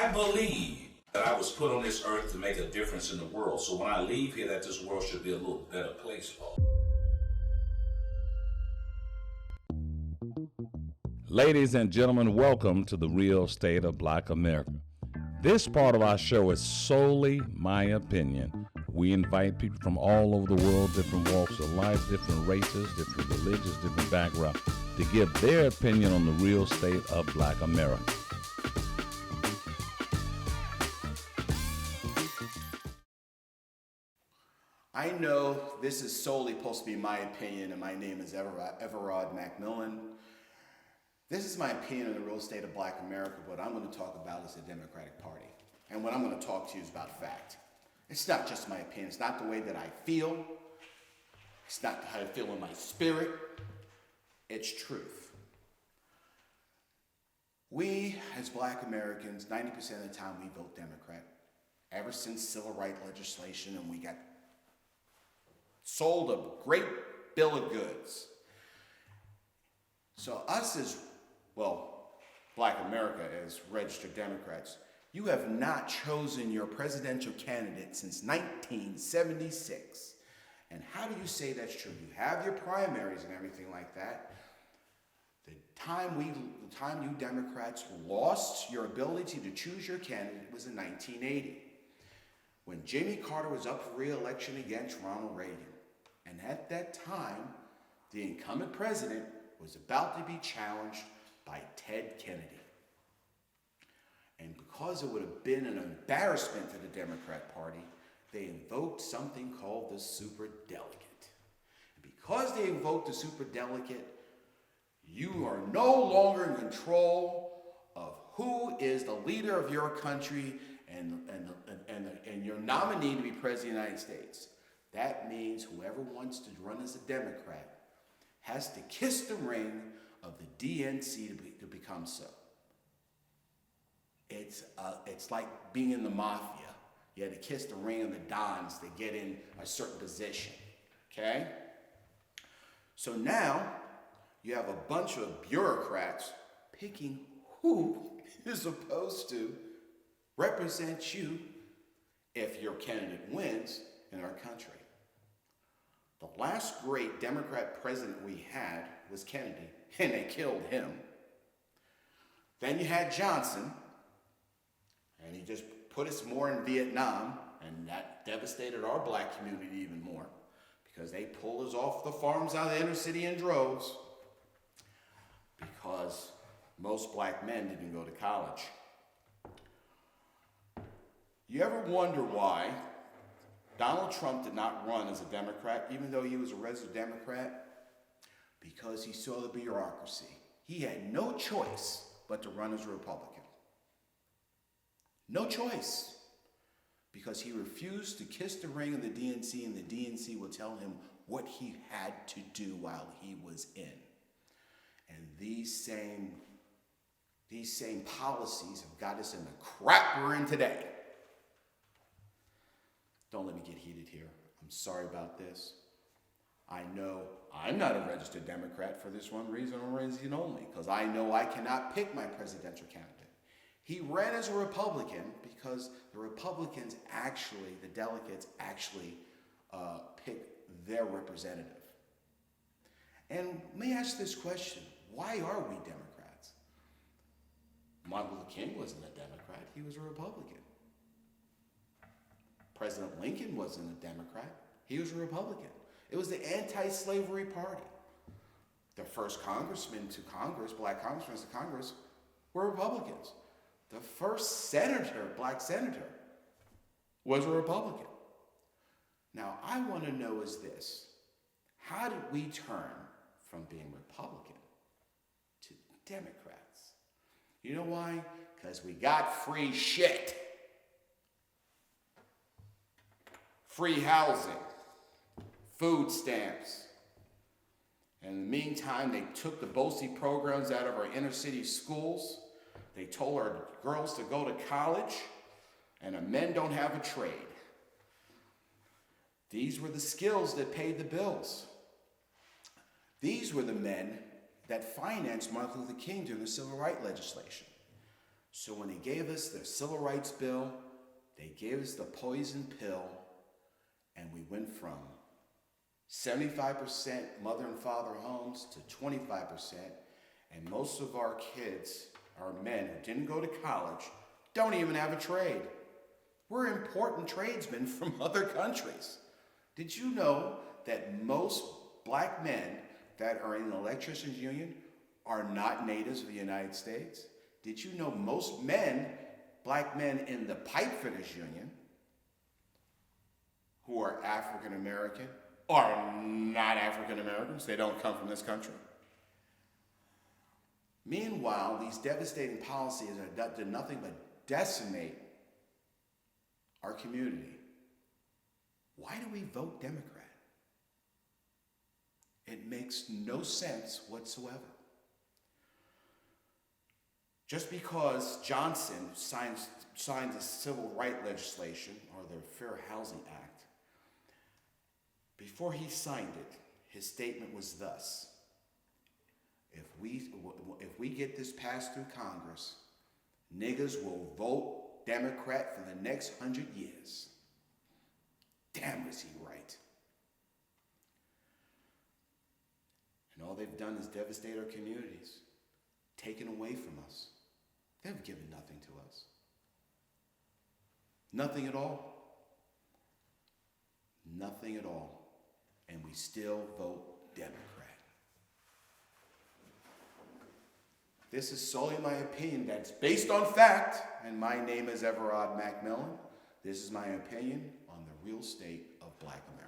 I believe that I was put on this earth to make a difference in the world. So when I leave here, that this world should be a little better place for me. Ladies and gentlemen, welcome to the Real Estate of Black America. This part of our show is solely my opinion. We invite people from all over the world, different walks of life, different races, different religions, different backgrounds, to give their opinion on the real estate of Black America. I know this is solely supposed to be my opinion, and my name is Everard Macmillan. This is my opinion on the real estate of Black America. What I'm going to talk about is the Democratic Party. And what I'm going to talk to you is about fact. It's not just my opinion. It's not the way that I feel. It's not how I feel in my spirit. It's truth. We, as Black Americans, 90% of the time we vote Democrat. Ever since civil rights legislation, and we got sold a great bill of goods. So us as, Black America as registered Democrats, you have not chosen your presidential candidate since 1976. And how do you say that's true? You have your primaries and everything like that. The time you Democrats lost your ability to choose your candidate was in 1980, when Jimmy Carter was up for re-election against Ronald Reagan. And at that time, the incumbent president was about to be challenged by Ted Kennedy. And because it would have been an embarrassment to the Democrat Party, they invoked something called the superdelegate. And because they invoked the superdelegate, you are no longer in control of who is the leader of your country and your nominee to be president of the United States. That means whoever wants to run as a Democrat has to kiss the ring of the DNC to become so. It's like being in the mafia. You had to kiss the ring of the Dons to get in a certain position, okay? So now you have a bunch of bureaucrats picking who is supposed to represent you if your candidate wins in our country. The last great Democrat president we had was Kennedy, and they killed him. Then you had Johnson, and he just put us more in Vietnam, and that devastated our Black community even more because they pulled us off the farms out of the inner city in droves because most Black men didn't go to college. You ever wonder why Donald Trump did not run as a Democrat, even though he was a registered Democrat? Because he saw the bureaucracy. He had no choice but to run as a Republican. No choice. Because he refused to kiss the ring of the DNC, and the DNC would tell him what he had to do while he was in. And these same policies have got us in the crap we're in today. Don't let me get heated here. I'm sorry about this. I know I'm not a registered Democrat for this one reason and reason only, because I know I cannot pick my presidential candidate. He ran as a Republican because the Republicans actually, the delegates actually pick their representative. And let me ask this question. Why are we Democrats? Martin Luther King wasn't a Democrat. He was a Republican. President Lincoln wasn't a Democrat. He was a Republican. It was the anti-slavery party. The first congressmen to Congress, Black congressmen to Congress, were Republicans. The first Black senator, was a Republican. Now, I want to know is this: how did we turn from being Republican to Democrats? You know why? Because we got free shit. Free housing, food stamps. And in the meantime, they took the BOCES programs out of our inner city schools. They told our girls to go to college, and our men don't have a trade. These were the skills that paid the bills. These were the men that financed Martin Luther King during the civil rights legislation. So when they gave us the Civil Rights Bill, they gave us the poison pill, and we went from 75% mother and father homes to 25%, and most of our kids, our men who didn't go to college, don't even have a trade. We're important tradesmen from other countries. Did you know that most black men that are in the electricians union are not natives of the United States? Did you know most men, black men in the pipe fitters union, who are African American, are not African Americans? They don't come from this country. Meanwhile, these devastating policies are done nothing but decimate our community. Why do we vote Democrat? It makes no sense whatsoever. Just because Johnson signed the civil rights legislation, or the Fair Housing Act, before he signed it, his statement was thus: if we get this passed through Congress, niggas will vote Democrat for the next 100 years. Damn, was he right. And all they've done is devastate our communities, taken away from us. They've given nothing to us. Nothing at all. Nothing at all. And we still vote Democrat. This is solely my opinion that's based on fact, and my name is Everard Macmillan. This is my opinion on the real state of Black America.